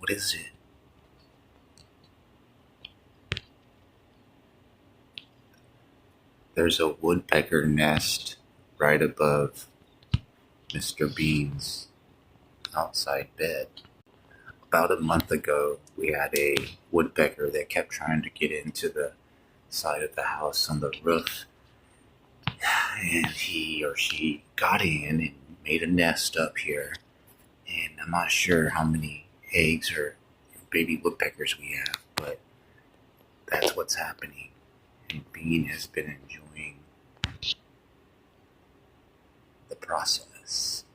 What is it? There's a woodpecker nest right above Mr. Bean's outside bed. About a month ago, we had a woodpecker that kept trying to get into the side of the house on the roof, and he or she got in and made a nest up here. And I'm not sure how many eggs or baby woodpeckers we have, but that's what's happening. And Bean has been enjoying the process.